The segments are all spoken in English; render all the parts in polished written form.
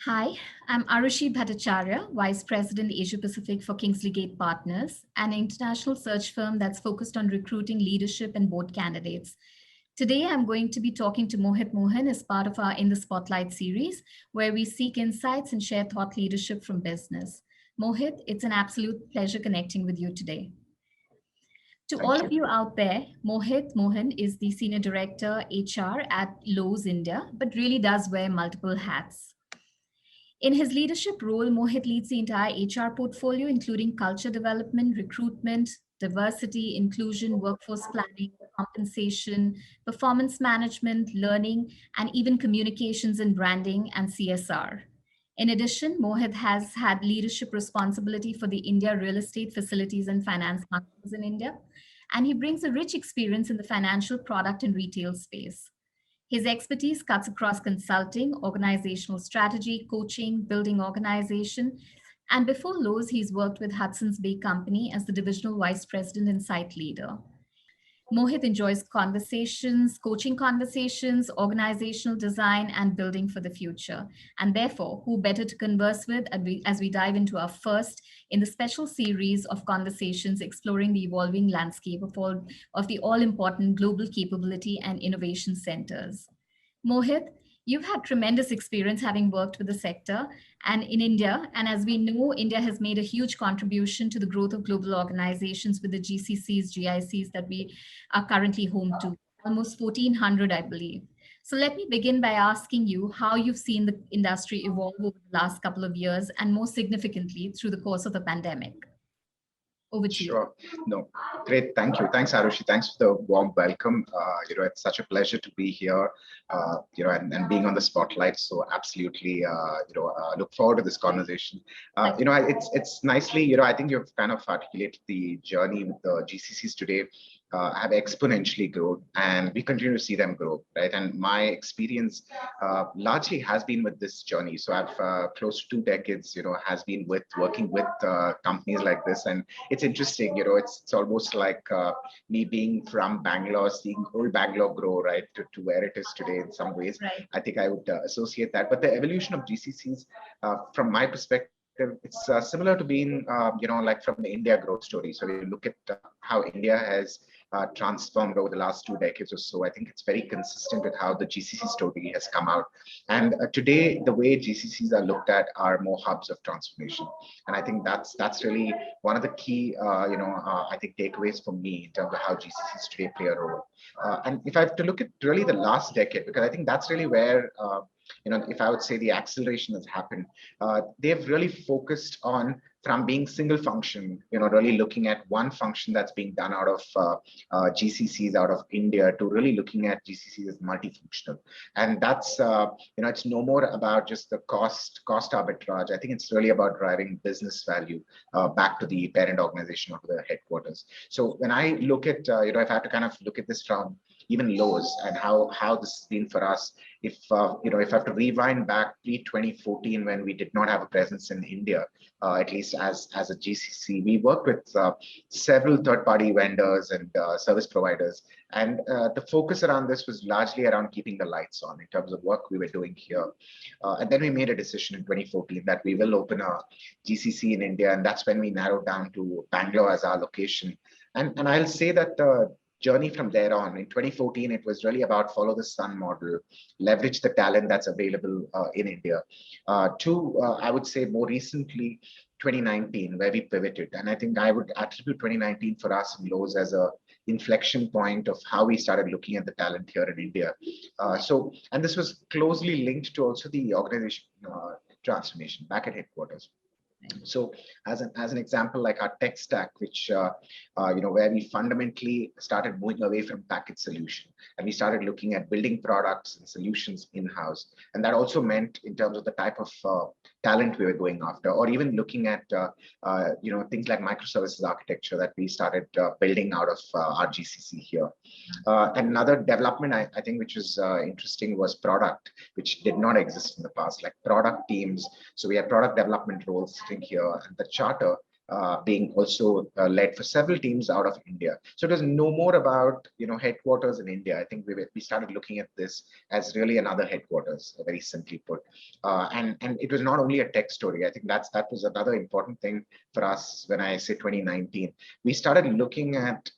Hi, I'm Arushi Bhattacharya, Vice President Asia Pacific for Kingsley Gate Partners, an international search firm that's focused on recruiting leadership and board candidates. Today, I'm going to be talking to Mohith Mohan as part of our In the Spotlight series, where we seek insights and share thought leadership from business. Mohith, it's an absolute pleasure connecting with you today. To all of you out there, Mohith Mohan is the Senior Director HR at Lowe's India, but really does wear multiple hats. In his leadership role, Mohit leads the entire HR portfolio, including culture development, recruitment, diversity, inclusion, workforce planning, compensation, performance management, learning, and even communications and branding and CSR. In addition, Mohit has had leadership responsibility for the India real estate facilities and finance functions in India, and he brings a rich experience in the financial product and retail space. His expertise cuts across consulting, organizational strategy, coaching, building organization. And before Lowe's, he's worked with Hudson's Bay Company as the divisional vice president and site leader. Mohit enjoys conversations, coaching conversations, organizational design, and building for the future. And therefore, who better to converse with as we dive into our first in the special series of conversations exploring the evolving landscape of the all-important global capability and innovation centers. Mohit, you've had tremendous experience having worked with the sector and in India. And as we know, India has made a huge contribution to the growth of global organizations with the GCCs, GICs that we are currently home to, almost 1,400, I believe. So let me begin by asking you how you've seen the industry evolve over the last couple of years and more significantly through the course of the pandemic. Over to you. Sure. No, great. Thank you. Thanks, Arushi. Thanks for the warm welcome. It's such a pleasure to be here, and being on the spotlight. So absolutely, look forward to this conversation. It's nicely, I think you've kind of articulated the journey with the GCCs today. Have exponentially grown, and we continue to see them grow, right? And my experience largely has been with this journey. So I've close to 2 decades, has been with working with companies like this, and it's interesting. It's almost like me being from Bangalore, seeing old Bangalore grow, right, to where it is today. In some ways, right. I think I would associate that. But the evolution of GCCs, from my perspective, it's similar to being, like from the India growth story. So you look at how India has transformed over the last 2 decades or so. I think it's very consistent with how the GCC story has come out. And today, the way GCCs are looked at are more hubs of transformation. And I think that's really one of the key, I think takeaways for me in terms of how GCCs today play a role. And if I have to look at really the last decade, because I think that's really where if I would say the acceleration has happened, they've really focused on from being single function, really looking at one function that's being done out of GCCs out of India to really looking at GCCs as multifunctional. And that's, it's no more about just the cost arbitrage. I think it's really about driving business value back to the parent organization or to the headquarters. So when I look at, if I have to kind of look at this from even Lowe's and how this has been for us, if I have to rewind back pre-2014 when we did not have a presence in India, at least as a GCC, we worked with several third-party vendors and service providers. And the focus around this was largely around keeping the lights on in terms of work we were doing here. And then we made a decision in 2014 that we will open a GCC in India. And that's when we narrowed down to Bangalore as our location. And I'll say that the journey from there on, in 2014, it was really about follow the sun model, leverage the talent that's available in India. I would say more recently, 2019, where we pivoted. And I think I would attribute 2019 for us in Lowe's as a inflection point of how we started looking at the talent here in India. And this was closely linked to also the organization transformation back at headquarters. So as an example, like our tech stack, which, where we fundamentally started moving away from package solution and we started looking at building products and solutions in-house. And that also meant in terms of the type of talent we were going after, or even looking at, things like microservices architecture that we started building out of our GCC here. Another development, I think, which was interesting was product, which did not exist in the past, like product teams. So we had product development roles sitting here, and the charter being also led for several teams out of India. So it was no more about, headquarters in India. I think we started looking at this as really another headquarters, very simply put. And it was not only a tech story. I think that was another important thing for us. When I say 2019, we started looking at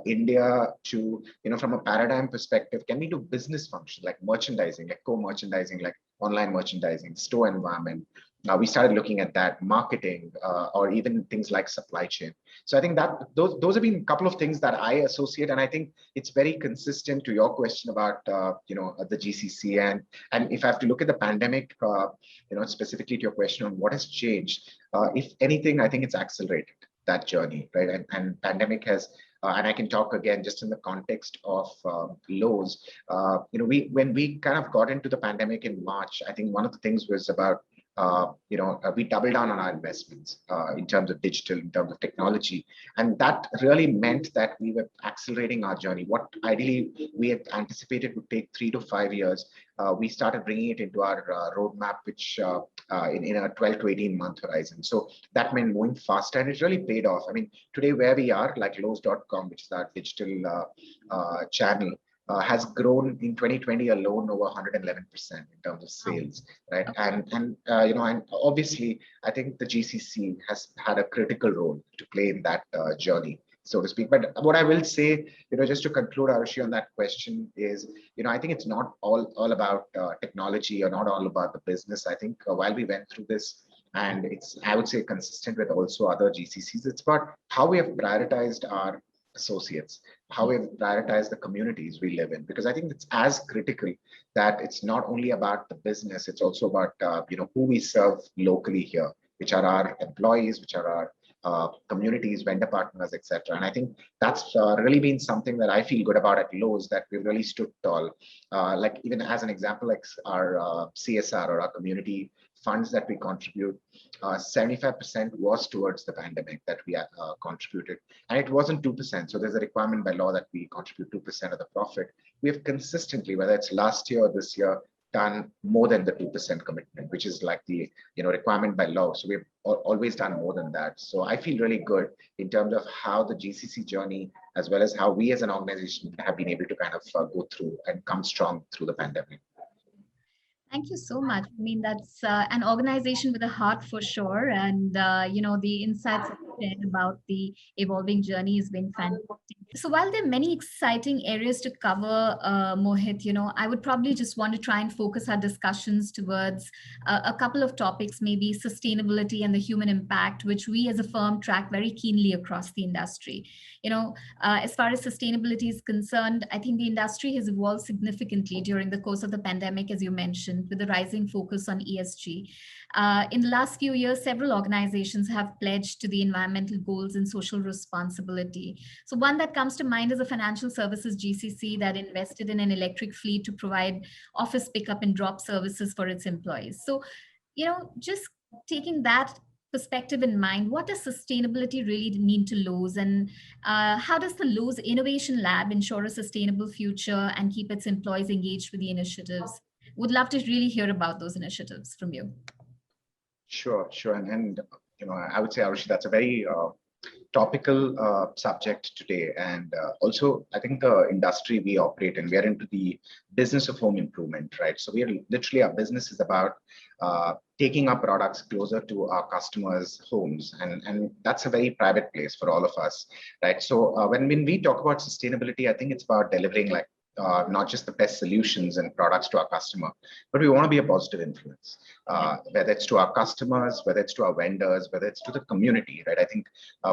India to, from a paradigm perspective, can we do business functions like merchandising, like co-merchandising, like online merchandising, store environment. We started looking at that, marketing, or even things like supply chain. So I think that those have been a couple of things that I associate, and I think it's very consistent to your question about the GCC. And if I have to look at the pandemic, specifically to your question on what has changed, if anything, I think it's accelerated that journey, right? And pandemic has. And I can talk again just in the context of Lowe's. When we kind of got into the pandemic in March, I think one of the things was about we doubled down on our investments in terms of digital, in terms of technology. And that really meant that we were accelerating our journey. What ideally we had anticipated would take 3 to 5 years, we started bringing it into our roadmap, which in a 12 to 18 month horizon. So that meant moving faster, and it really paid off. I mean, today where we are, like Lowe's.com, which is our digital channel, has grown in 2020 alone over 111% in terms of sales, right? Okay. And obviously, I think the GCC has had a critical role to play in that journey, so to speak. But what I will say, just to conclude, Arushi, on that question is, I think it's not all about technology or not all about the business. I think while we went through this, and it's, I would say, consistent with also other GCCs, it's about how we have prioritized our associates, how we prioritize the communities we live in, because I think it's as critical that it's not only about the business, it's also about who we serve locally here, which are our employees, which are our communities, vendor partners, etc. And I think that's really been something that I feel good about at Lowe's, that we've really stood tall. Like even as an example, like our CSR, or our community funds that we contribute, 75% was towards the pandemic that we contributed, and it wasn't 2%. So there's a requirement by law that we contribute 2% of the profit. We have consistently, whether it's last year or this year, done more than the 2% commitment, which is like the requirement by law. So we've always done more than that. So I feel really good in terms of how the GCC journey, as well as how we as an organization have been able to kind of go through and come strong through the pandemic. Thank you so much. I mean, that's an organization with a heart for sure. And, the insights shared about the evolving journey has been fantastic. So while there are many exciting areas to cover, Mohith, I would probably just want to try and focus our discussions towards a couple of topics, maybe sustainability and the human impact, which we as a firm track very keenly across the industry. As far as sustainability is concerned, I think the industry has evolved significantly during the course of the pandemic, as you mentioned, with the rising focus on ESG. In the last few years, several organizations have pledged to the environmental goals and social responsibility. So one that comes to mind is a financial services GCC that invested in an electric fleet to provide office pickup and drop services for its employees. So, just taking that perspective in mind, what does sustainability really mean to Lowe's, and how does the Lowe's Innovation Lab ensure a sustainable future and keep its employees engaged with the initiatives? Would love to really hear about those initiatives from you. Sure. And I would say, Arushi, that's a very topical subject today. And also, I think the industry we operate in, we are into the business of home improvement, right? So we are literally, our business is about taking our products closer to our customers' homes. And that's a very private place for all of us, right? So when we talk about sustainability, I think it's about delivering not just the best solutions and products to our customer, but we want to be a positive influence, whether it's to our customers, whether it's to our vendors, whether it's to the community, right? I think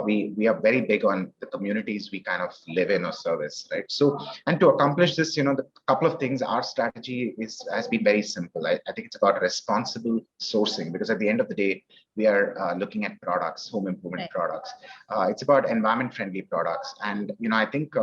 we are very big on the communities we kind of live in or service, right? So, and to accomplish this, the couple of things, our strategy has been very simple. I think it's about responsible sourcing, because at the end of the day, we are looking at products, home improvement products. It's about environment-friendly products. And, I think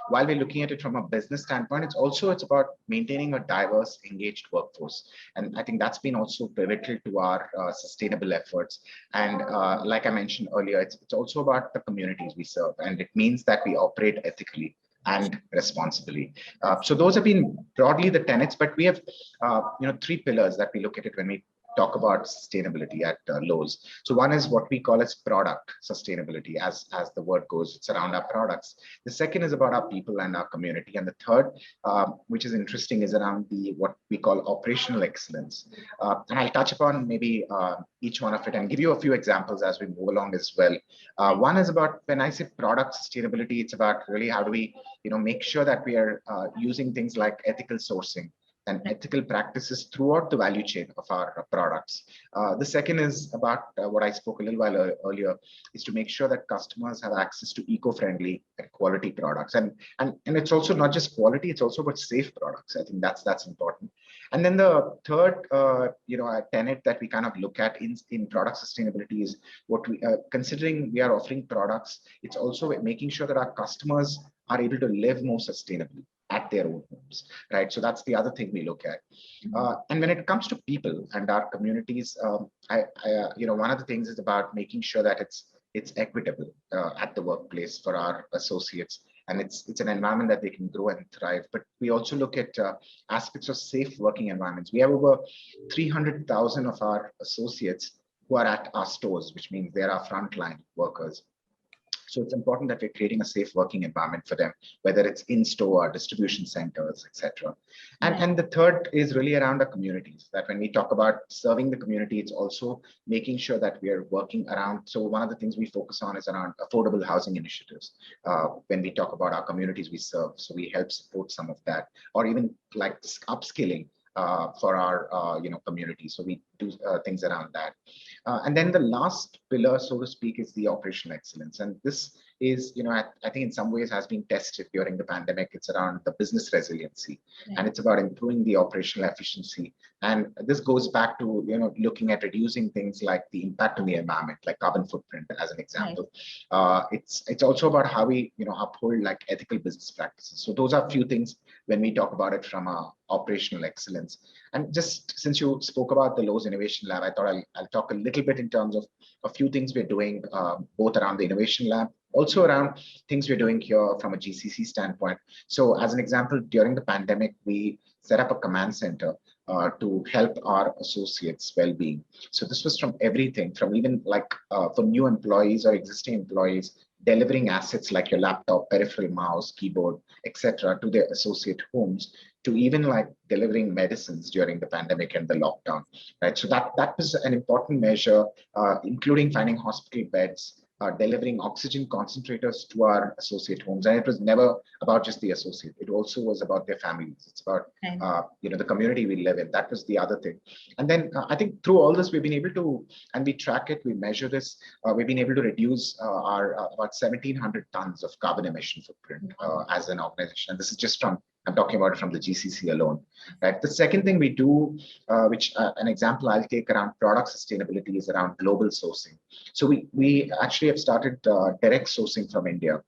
while we're looking at it from a business standpoint, it's about maintaining a diverse, engaged workforce. And I think that's been also pivotal to our sustainable efforts. And like I mentioned earlier, it's also about the communities we serve. And it means that we operate ethically and responsibly. So those have been broadly the tenets, but we have, 3 pillars that we look at it when we talk about sustainability at Lowe's. So one is what we call as product sustainability, as the word goes, it's around our products. The second is about our people and our community. And the third, which is interesting, is around the what we call operational excellence. And I'll touch upon maybe each one of it and give you a few examples as we move along as well. One is about, when I say product sustainability, it's about really how do we make sure that we are using things like ethical sourcing and ethical practices throughout the value chain of our products. The second is about what I spoke a little while earlier, is to make sure that customers have access to eco-friendly and quality products. And it's also not just quality, it's also about safe products. I think that's important. And then the third, tenet that we kind of look at in product sustainability is what we, considering we are offering products, it's also making sure that our customers are able to live more sustainably at their own homes, right? So that's the other thing we look at. And when it comes to people and our communities, one of the things is about making sure that it's equitable at the workplace for our associates, and it's an environment that they can grow and thrive. But we also look at aspects of safe working environments. We have over 300,000 of our associates who are at our stores, which means they're our frontline workers. So it's important that we're creating a safe working environment for them, whether it's in-store, distribution centers, etc. And the third is really around the communities, that when we talk about serving the community, it's also making sure that we are working around. So one of the things we focus on is around affordable housing initiatives. When we talk about our communities we serve, so we help support some of that, or even like upskilling for our community. So we do things around that. And then the last pillar, so to speak, is the operational excellence. And this is, I think in some ways has been tested during the pandemic. It's around the business resiliency, and it's about improving the operational efficiency. And this goes back to, looking at reducing things like the impact on the environment, like carbon footprint, as an example. It's also about how we, uphold like ethical business practices. So those are a few things when we talk about it from a operational excellence. And just since you spoke about the Lowe's Innovation Lab, I thought I'll talk a little bit in terms of a few things we're doing, both around the Innovation Lab, also around things we're doing here from a GCC standpoint. So as an example, during the pandemic, we set up a command center to help our associates' well-being. So this was from everything, from even like for new employees or existing employees, delivering assets like your laptop, peripheral mouse, keyboard, etc., to their associate homes, to even like delivering medicines during the pandemic and the lockdown, right? So that was an important measure, including finding hospital beds, delivering oxygen concentrators to our associate homes. And it was never about just the associate. It also was about their families. It's about, the community we live in. That was the other thing. And then I think through all this, we've been able to, and we track it, we measure this, we've been able to reduce our about 1,700 tons of carbon emission footprint as an organization. And this is just from, I'm talking about it from the GCC alone, right? The second thing we do, which an example I'll take around product sustainability, is around global sourcing. So we actually have started direct sourcing from India.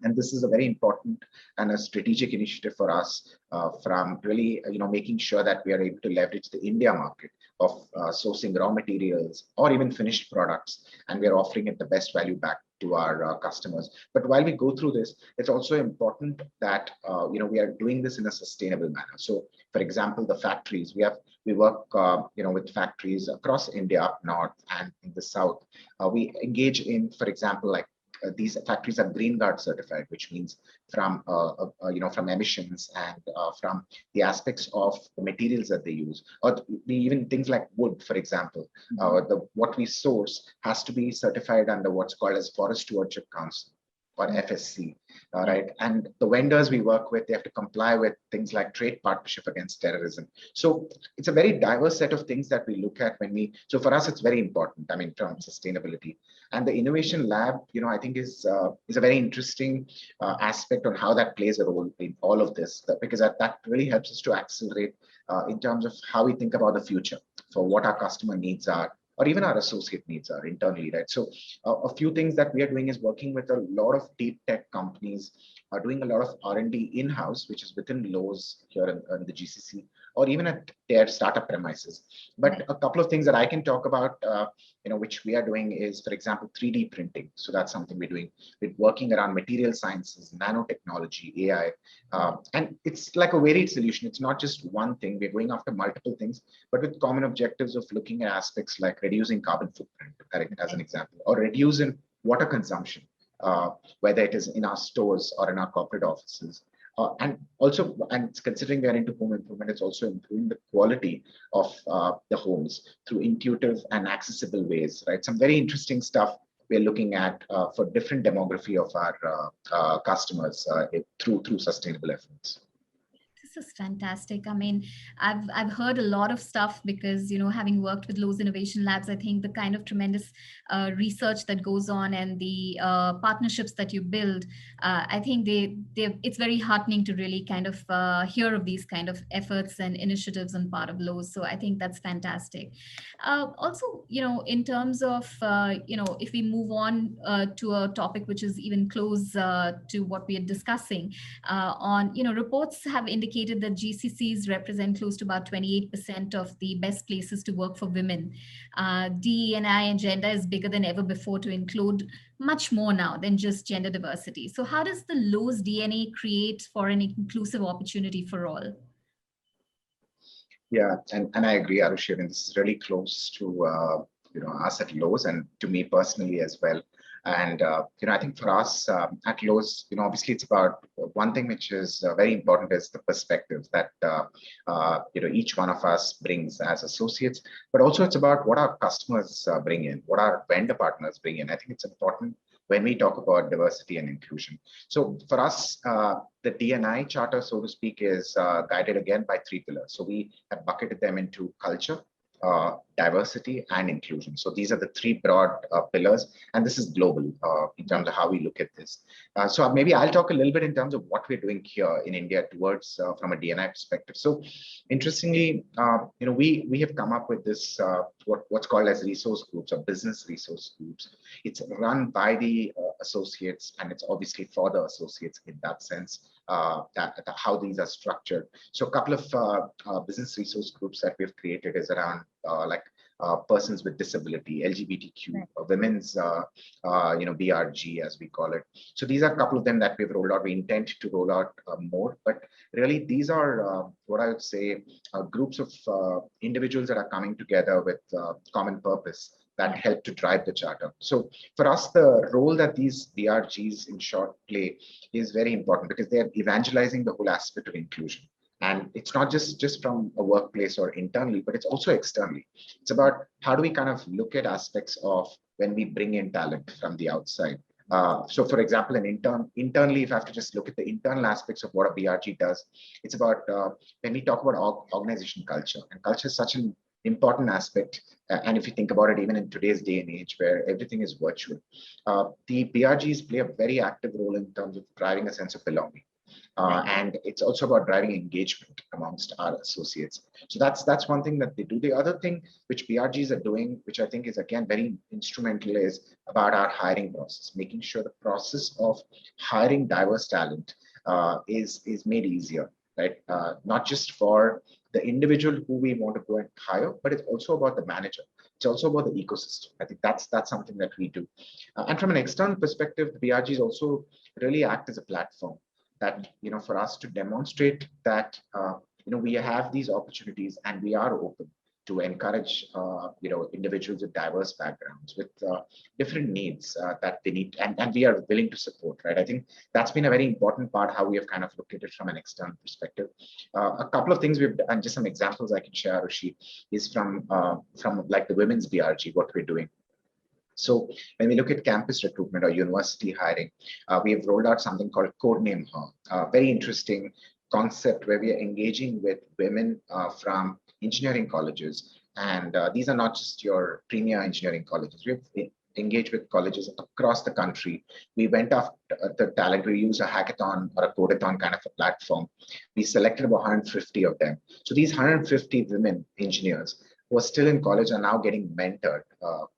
And this is a very important and a strategic initiative for us, from really, making sure that we are able to leverage the India market of sourcing raw materials or even finished products, and we are offering it the best value back to our customers. But while we go through this, it's also important that we are doing this in a sustainable manner. So, for example, the factories we work with factories across India, up north and in the south. We engage in, for example, like these factories are Green Guard certified, which means from from emissions and from the aspects of the materials that they use, or even things like wood, for example. What we source has to be certified under what's called as Forest Stewardship Council, or FSC, right? And the vendors we work with, they have to comply with things like Trade Partnership Against Terrorism. So it's a very diverse set of things that we look at so for us, it's very important, from sustainability. And the Innovation Lab, I think is a very interesting aspect on how that plays a role in all of this, because that really helps us to accelerate in terms of how we think about the future for what our customer needs are, or even our associate needs are internally, right? So a few things that we are doing is working with a lot of deep tech companies, doing a lot of R&D in-house, which is within Lowe's here in the GCC, or even at their startup premises. But a couple of things that I can talk about, which we are doing is, for example, 3D printing. So that's something we're doing. We're working around material sciences, nanotechnology, AI, and it's like a varied solution. It's not just one thing. We're going after multiple things, but with common objectives of looking at aspects like reducing carbon footprint, as an example, or reducing water consumption, whether it is in our stores or in our corporate offices. And considering we are into home improvement, it's also improving the quality of the homes through intuitive and accessible ways, right? Some very interesting stuff we're looking at for different demography of our customers through sustainable efforts. This is fantastic. I mean, I've heard a lot of stuff because, having worked with Lowe's Innovation Labs, I think the kind of tremendous research that goes on and the partnerships that you build, I think it's very heartening to really kind of hear of these kind of efforts and initiatives on part of Lowe's. So I think that's fantastic. Also, in terms of, if we move on to a topic which is even close to what we are discussing reports have indicated that GCCs represent close to about 28% of the best places to work for women. DE&I and gender is bigger than ever before to include much more now than just gender diversity. So how does the Lowe's DNA create for an inclusive opportunity for all? Yeah, and I agree, Arushi. I mean, this is really close to us at Lowe's and to me personally as well. And I think for us at Lowe's, obviously it's about one thing which is very important is the perspective that each one of us brings as associates, but also it's about what our customers bring in, what our vendor partners bring in. I think it's important when we talk about diversity and inclusion. So for us, the D&I charter, so to speak, is guided again by 3 pillars. So we have bucketed them into culture, diversity, and inclusion. So these are the 3 broad pillars, and this is global in terms of how we look at this. So maybe I'll talk a little bit in terms of what we're doing here in India towards from a D&I perspective. So interestingly, we have come up with this what's called as resource groups or business resource groups. It's run by the associates, and it's obviously for the associates in that sense. How these are structured. So a couple of business resource groups that we've created is around persons with disability, LGBTQ, women's, BRG as we call it. So these are a couple of them that we've rolled out. We intend to roll out more, but really these are what I would say groups of individuals that are coming together with common purpose that help to drive the charter. So for us, the role that these BRGs in short play is very important because they're evangelizing the whole aspect of inclusion. And it's not just from a workplace or internally, but it's also externally. It's about how do we kind of look at aspects of when we bring in talent from the outside. So for example, internally, if I have to just look at the internal aspects of what a BRG does, it's about when we talk about organization culture, and culture is such an important aspect. And if you think about it, even in today's day and age where everything is virtual, the BRGs play a very active role in terms of driving a sense of belonging. And it's also about driving engagement amongst our associates. So that's one thing that they do. The other thing which BRGs are doing, which I think is again very instrumental, is about our hiring process, making sure the process of hiring diverse talent is made easier, right? Not just for the individual who we want to go and hire, but it's also about the manager. It's also about the ecosystem. I think that's something that we do. And from an external perspective, the BRGs also really act as a platform that, for us to demonstrate that, we have these opportunities and we are open to encourage, individuals with diverse backgrounds, with different needs that they need, and we are willing to support, right? I think that's been a very important part, how we have kind of looked at it from an external perspective. A couple of things we've done, just some examples I can share, Arushi, is from like the women's BRG, what we're doing. So when we look at campus recruitment or university hiring, we have rolled out something called Codename Her, very interesting concept where we are engaging with women from engineering colleges. And these are not just your premier engineering colleges. We've engaged with colleges across the country. We went after the talent. We used a hackathon or a codathon kind of a platform. We selected about 150 of them. So these 150 women engineers who are still in college are now getting mentored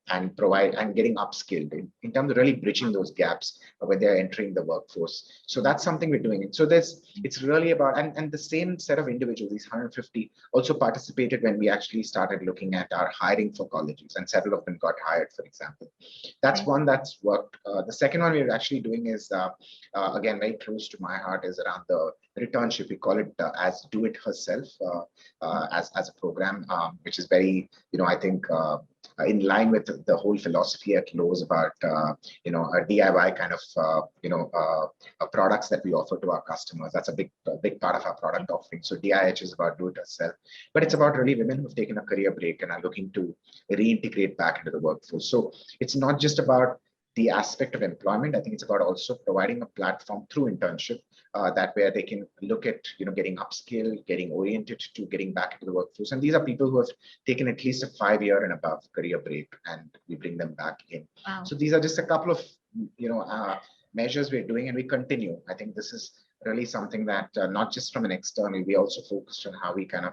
and provide and getting upskilled in terms of really bridging those gaps when they're entering the workforce. So that's something we're doing. So it's really about, and the same set of individuals, these 150, also participated when we actually started looking at our hiring for colleges, and several of them got hired, for example. That's one that's worked. The second one we're actually doing is, again, very close to my heart, is around the returnship. We call it as Do It Herself as a program, which is very, I think, in line with the whole philosophy at Lowe's about, a DIY kind of, products that we offer to our customers. That's a big part of our product offering. So DIH is about do it yourself, but it's about really women who've taken a career break and are looking to reintegrate back into the workforce. So it's not just about the aspect of employment. I think it's about also providing a platform through internship that where they can look at, getting upskilled, getting oriented to getting back into the workforce. And these are people who have taken at least a 5-year and above career break, and we bring them back in. Wow. So these are just a couple of, measures we're doing, and we continue. I think this is really something that not just from an external, we also focused on how we kind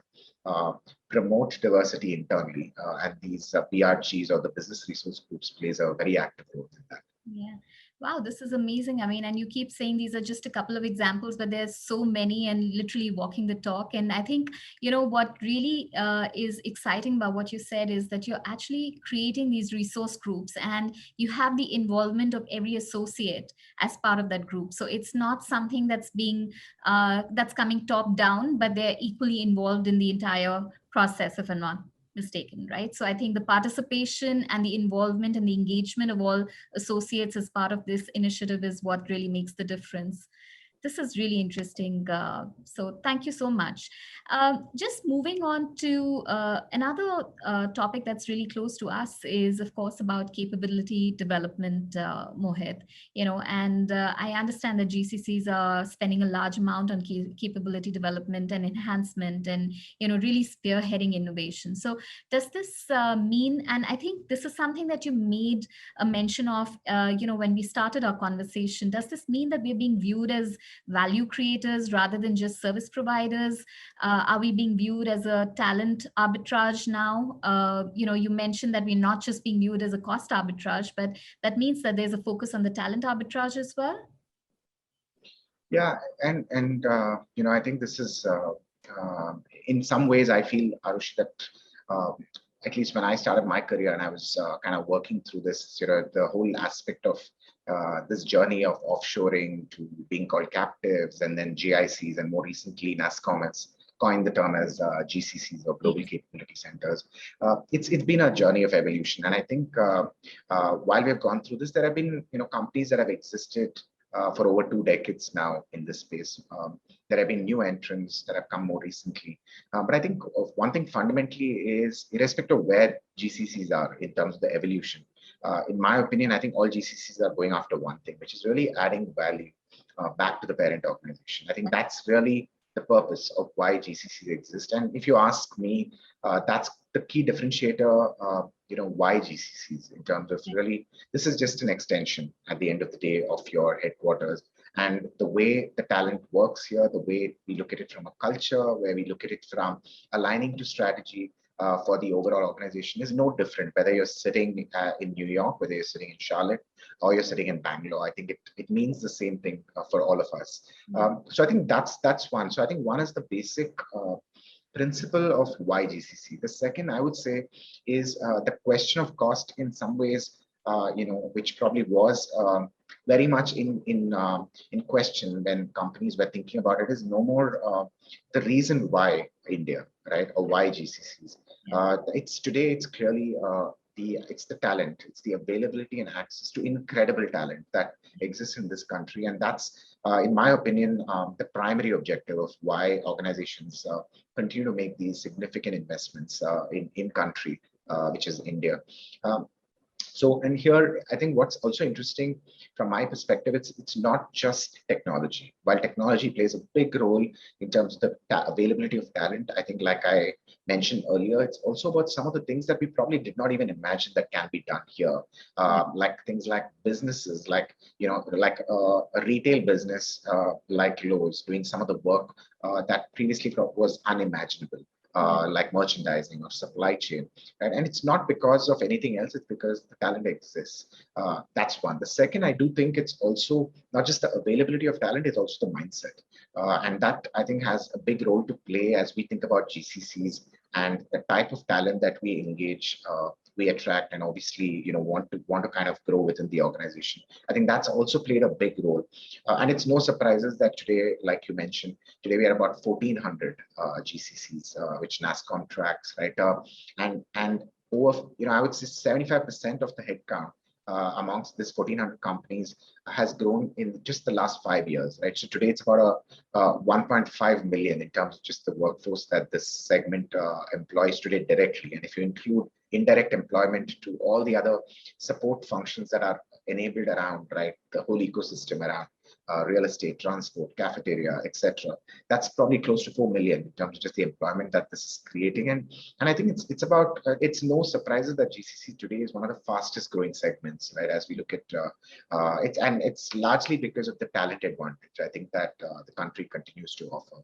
of promote diversity internally, and these BRGs, or the business resource groups, plays a very active role in that. Yeah. Wow, this is amazing. I mean, and you keep saying these are just a couple of examples, but there's so many, and literally walking the talk. And I think, what really is exciting about what you said is that you're actually creating these resource groups, and you have the involvement of every associate as part of that group. So it's not something that's that's coming top down, but they're equally involved in the entire process, if I'm not mistaken, right? So I think the participation and the involvement and the engagement of all associates as part of this initiative is what really makes the difference. This is really interesting. So thank you so much. Just moving on to another topic that's really close to us is, of course, about capability development, Mohit. And I understand that GCCs are spending a large amount on capability development and enhancement, and really spearheading innovation. So does this mean? And I think this is something that you made a mention of, when we started our conversation. Does this mean that we're being viewed as value creators rather than just service providers? Are we being viewed as a talent arbitrage now? You mentioned that we're not just being viewed as a cost arbitrage, but that means that there's a focus on the talent arbitrage as well. Yeah, and I think this is in some ways, I feel, Arushi, that at least when I started my career and I was kind of working through this, the whole aspect of this journey of offshoring to being called captives, and then GICs, and more recently NASSCOM has coined the term as GCCs, or Global Capability Centers. It's been a journey of evolution, and I think while we've gone through this, there have been companies that have existed for over 2 decades now in this space. There have been new entrants that have come more recently. But I think one thing fundamentally is, irrespective of where GCCs are in terms of the evolution, in my opinion, I think all GCCs are going after one thing, which is really adding value back to the parent organization. I think that's really the purpose of why GCCs exist. And if you ask me, that's the key differentiator, why GCCs, in terms of really, this is just an extension at the end of the day of your headquarters. And the way the talent works here, the way we look at it from a culture, where we look at it from aligning to strategy for the overall organization, is no different, whether you're sitting in New York, whether you're sitting in Charlotte, or you're sitting in Bangalore. I think it means the same thing for all of us. So I think that's one. So I think one is the basic principle of why GCC. The second, I would say, is the question of cost in some ways, which probably was very much in question when companies were thinking about it, is no more the reason why India, right, or why GCCs. It's clearly it's the talent, it's the availability and access to incredible talent that exists in this country, and that's, in my opinion, the primary objective of why organizations continue to make these significant investments in country, which is India. So, and here, I think what's also interesting from my perspective, it's not just technology. While technology plays a big role in terms of the availability of talent, I think, like I mentioned earlier, it's also about some of the things that we probably did not even imagine that can be done here. Like things like businesses, like a retail business like Lowe's doing some of the work that previously was unimaginable. like merchandising or supply chain, right? And it's not because of anything else, it's because the talent exists. That's one. The second, I do think it's also not just the availability of talent, it's also the mindset. And that I think has a big role to play as we think about GCCs and the type of talent that we engage, we attract, and obviously, want to kind of grow within the organization. I think that's also played a big role. And it's no surprises that today, like you mentioned, today we are about 1,400 GCCs, which NASSCOM tracks, right? And over, I would say 75% of the headcount amongst this 1,400 companies has grown in just the last 5 years, right? So today it's about a 1.5 million in terms of just the workforce that this segment employs today directly. And if you include indirect employment to all the other support functions that are enabled around, right, the whole ecosystem around real estate, transport, cafeteria, etc. That's probably close to 4 million in terms of just the employment that this is creating. And I think it's about, it's no surprises that GCC today is one of the fastest growing segments, right? As we look at it's largely because of the talent advantage, I think, that the country continues to offer.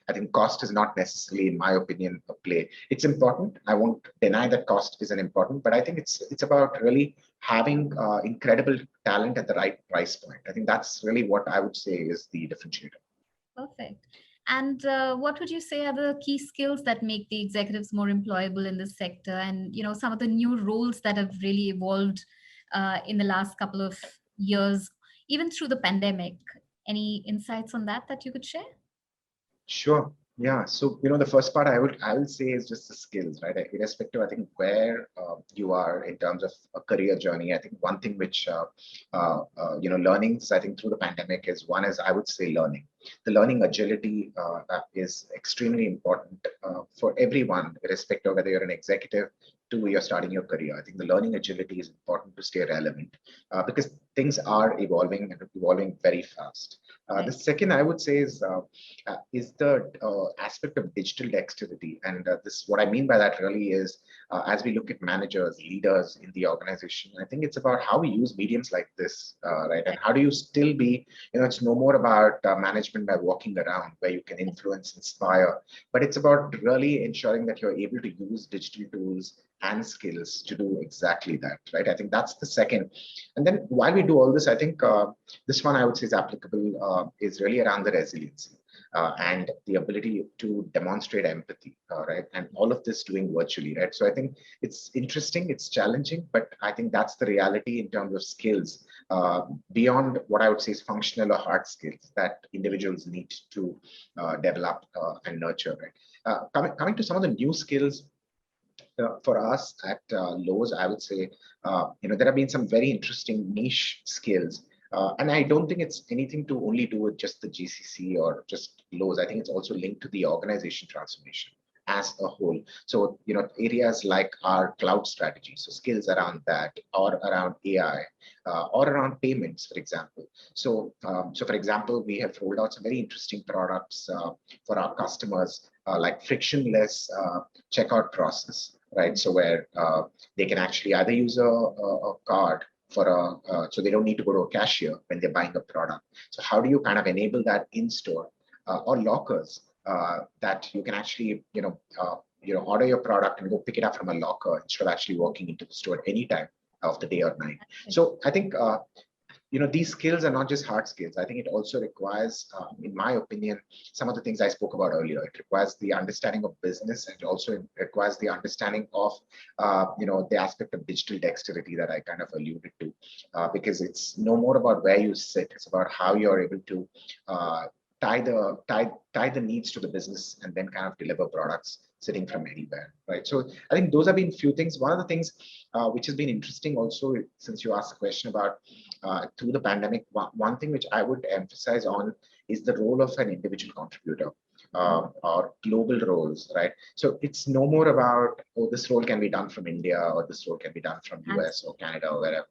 I think cost is not necessarily, in my opinion, a play. It's important. I won't deny that cost isn't important, but I think it's about really having incredible talent at the right price point. I think that's really what I would say is the differentiator. Perfect. And what would you say are the key skills that make the executives more employable in this sector? And some of the new roles that have really evolved in the last couple of years, even through the pandemic. Any insights on that you could share? Sure. Yeah. So, the first part I will say is just the skills, right? Irrespective, I think, where you are in terms of a career journey. I think one thing which, learnings, I think, through the pandemic is one is, I would say, learning. The learning agility is extremely important for everyone, irrespective of whether you're an executive to you're starting your career. I think the learning agility is important to stay relevant because things are evolving and evolving very fast. The second I would say is the aspect of digital dexterity. And what I mean by that really is as we look at managers, leaders in the organization, I think it's about how we use mediums like this, right? And how do you still be, it's no more about management by walking around where you can influence, inspire, but it's about really ensuring that you're able to use digital tools and skills to do exactly that, right? I think that's the second. And then while we do all this, I think this one I would say is applicable, is really around the resiliency and the ability to demonstrate empathy, right? And all of this doing virtually, right? So I think it's interesting, it's challenging, but I think that's the reality in terms of skills beyond what I would say is functional or hard skills that individuals need to develop and nurture, right? Coming to some of the new skills, for us at Lowe's, I would say, there have been some very interesting niche skills. And I don't think it's anything to only do with just the GCC or just Lowe's. I think it's also linked to the organization transformation as a whole. So, areas like our cloud strategy, so skills around that, or around AI, or around payments, for example. So, for example, we have rolled out some very interesting products for our customers, like frictionless checkout process, right? So where they can actually either use a card for so they don't need to go to a cashier when they're buying a product. So how do you kind of enable that in store or lockers that you can actually, order your product and go pick it up from a locker instead of actually walking into the store anytime of the day or night. So I think, these skills are not just hard skills. I think it also requires, in my opinion, some of the things I spoke about earlier. It requires the understanding of business, and it also requires the understanding of, the aspect of digital dexterity that I kind of alluded to, because it's no more about where you sit. It's about how you're able to tie the needs to the business and then kind of deliver products sitting from anywhere, right? So I think those have been few things. One of the things which has been interesting also, since you asked the question about through the pandemic, one thing which I would emphasize on is the role of an individual contributor or global roles, right? So it's no more about, oh, this role can be done from India or this role can be done from US or Canada or wherever.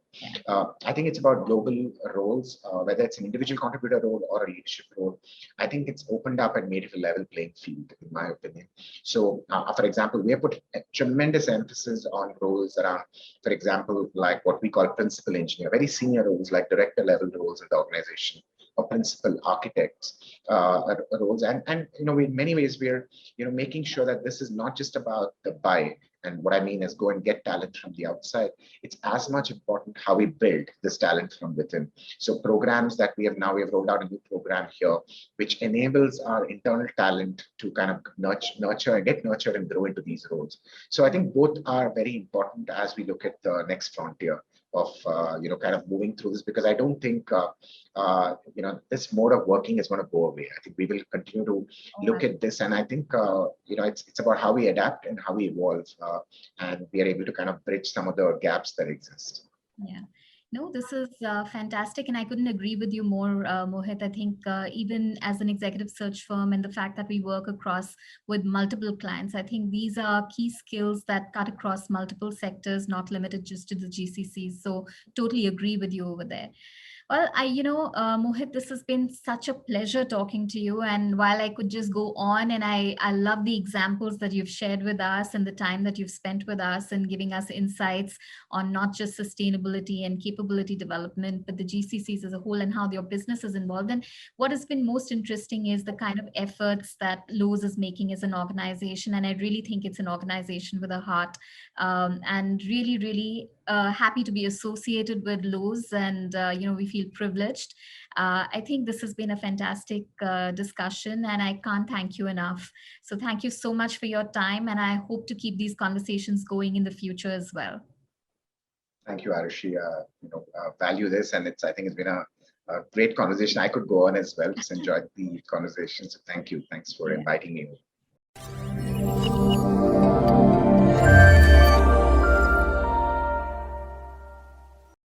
I think it's about global roles, whether it's an individual contributor role or a leadership role. I think it's opened up and made it a level playing field, in my opinion. So, for example, we have put a tremendous emphasis on roles around, for example, like what we call principal engineer, very senior roles like director level roles in the organization. or principal architects roles. And in many ways, we're making sure that this is not just about the buy. And what I mean is go and get talent from the outside. It's as much important how we build this talent from within. So programs that we have rolled out a new program here, which enables our internal talent to kind of nurture and get nurtured and grow into these roles. So I think both are very important as we look at the next frontier of kind of moving through this, because I don't think this mode of working is going to go away. I think we will continue to look at this, and I think it's about how we adapt and how we evolve, and we are able to kind of bridge some of the gaps that exist. Yeah. No, this is fantastic. And I couldn't agree with you more, Mohit. I think even as an executive search firm and the fact that we work across with multiple clients, I think these are key skills that cut across multiple sectors, not limited just to the GCCs. So totally agree with you over there. Well, Mohit, this has been such a pleasure talking to you. And while I could just go on, and I love the examples that you've shared with us and the time that you've spent with us and giving us insights on not just sustainability and capability development, but the GCCs as a whole and how your business is involved. And what has been most interesting is the kind of efforts that Lowe is making as an organization. And I really think it's an organization with a heart, and really, really happy to be associated with Lowe's, and we feel privileged. I think this has been a fantastic discussion, and I can't thank you enough. So thank you so much for your time, and I hope to keep these conversations going in the future as well. Thank you, Arushi. Value this, and I think it's been a great conversation. I could go on as well. Just enjoyed the conversation. So thank you. Thanks for inviting me.